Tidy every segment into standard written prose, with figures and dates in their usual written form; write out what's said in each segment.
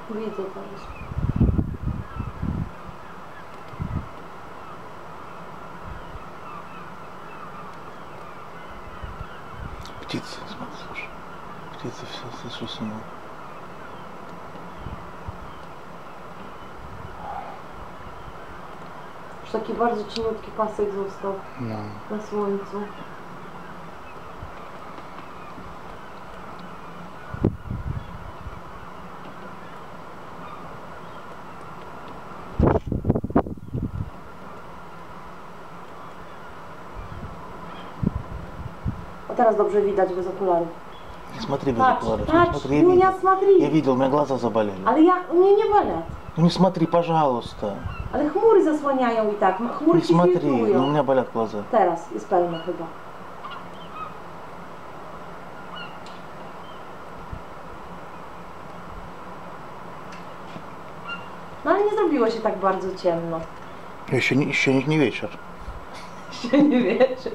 Widzę teraz. Птицы, смотри, слушай. Птицы все, слышу, сама. Już taki bardzo cieniutki pasek został na słońcu. A teraz dobrze widać bez okularów. Не смотри без Patrz, окуляров. Не patrz, смотри, ну я смотри. Я видел, у меня глаза заболели. Ale ja, u mnie nie bolę. Ну не смотри, пожалуйста. Ale chmury zasłaniają i tak. Chmury Не ci смотри, filtrują. но у меня болят глаза. Teraz jest pełno chyba. No ale nie zrobiło się tak bardzo ciemno. Еще не вечер. Się nie wierzy.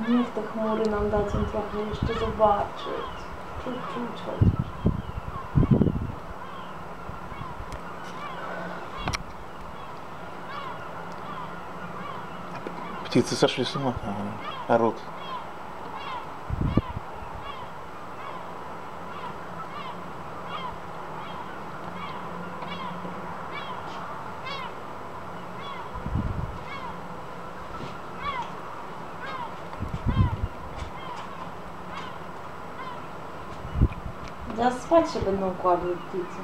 Niech te chmury nam dadzą trochę jeszcze zobaczyć. Czuć chociaż. Птицы сошли с ума, орут. Zaraz spać się będą kładły ptice.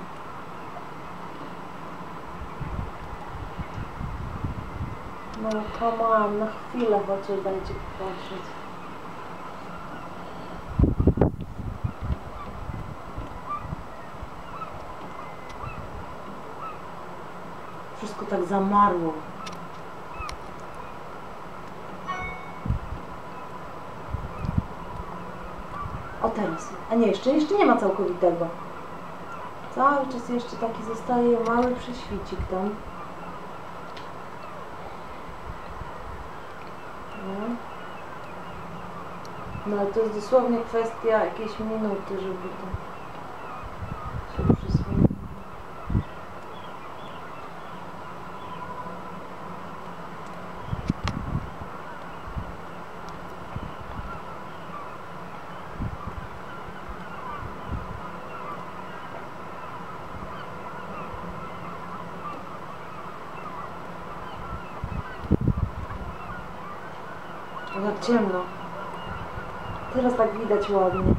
No come on, na chwilę chociaż dajcie popatrzeć. Wszystko tak zamarło. O teraz. A nie, jeszcze nie ma całkowitego. Cały czas jeszcze taki zostaje mały prześwicik tam. No ale to jest dosłownie kwestia jakiejś minuty, żeby to się przysłoniło. Jak ciemno. Teraz tak widać ładnie.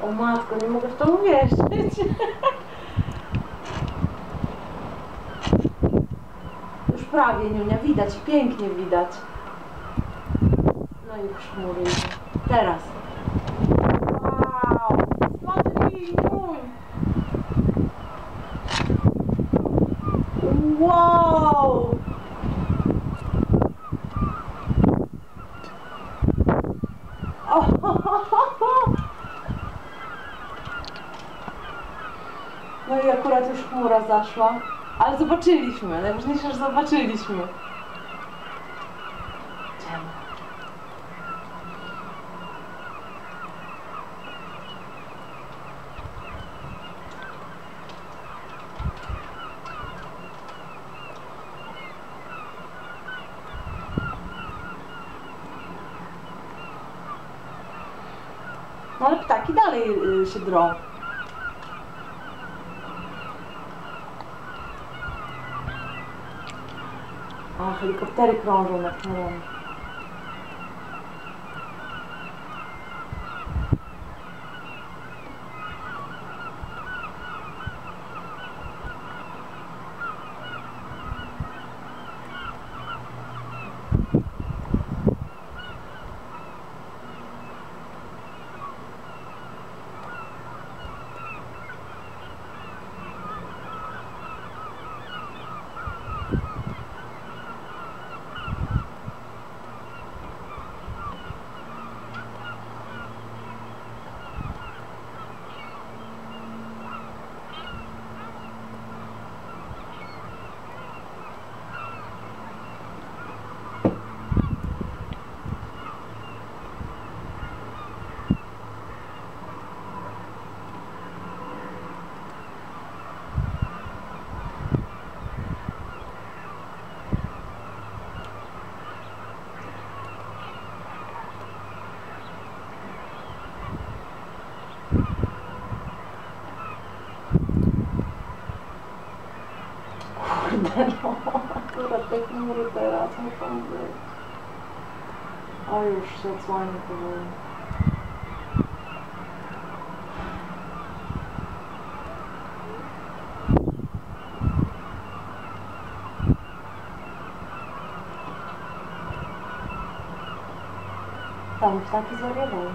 O matko, nie mogę w to uwierzyć. Już prawie, Niunia, widać, pięknie widać. No i już chmury idą. Teraz. Wow! Смотри, Нюнь! Wow! No i akurat już chmura zaszła. Ale zobaczyliśmy. Najważniejsze, że zobaczyliśmy. Ciemno. No ale ptaki dalej się drą. A, helikoptery krążą nad chmurami. te chmury teraz muszą być. O, już się odsłania powoli. Tam ptaki zwariowały.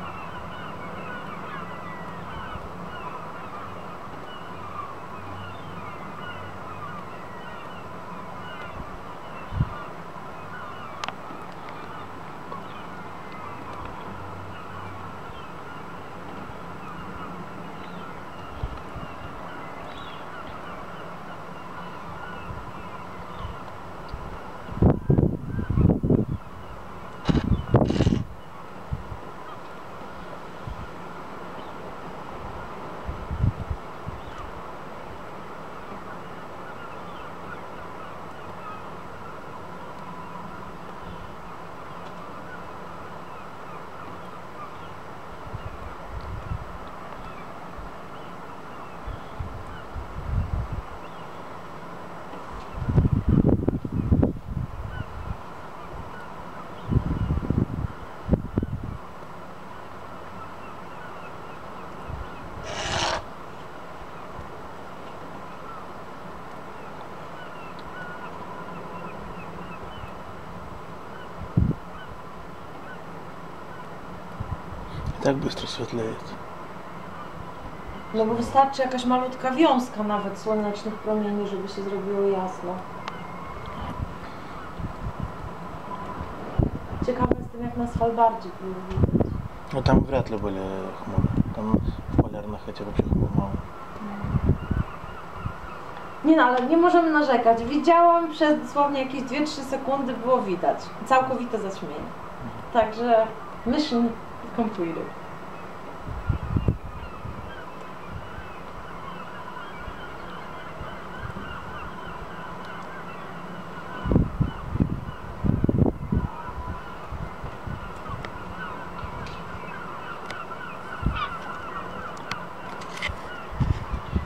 Tak bystro sветлеет. No bo wystarczy jakaś malutka wiązka nawet słonecznych promieni, żeby się zrobiło jasno. Ciekawe jestem, jak na Svalbardzie było widać. Ну там вряд ли были хмуры. Там в полярных этих вообще хмур мало. Nie no, ale nie możemy narzekać. Widziałam przez dosłownie jakieś 2-3 sekundy, było widać. Całkowite zaćmienie. Także mission completed.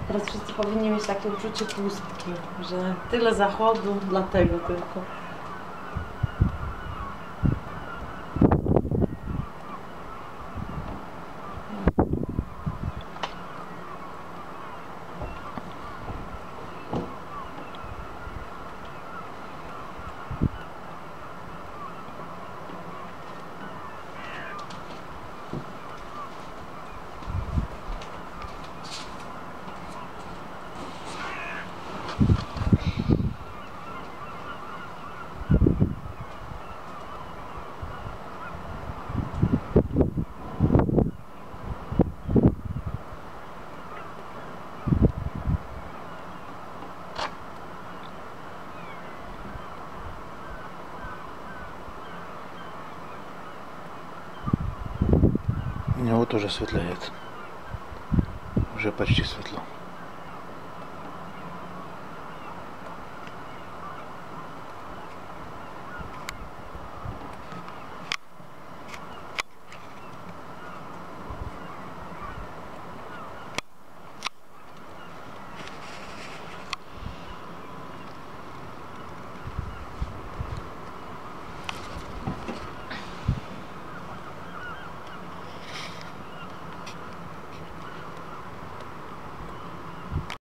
Teraz wszyscy powinni mieć takie uczucie pustki, że tyle zachodu, dlatego tylko. У него тоже светлеет. Уже почти светло.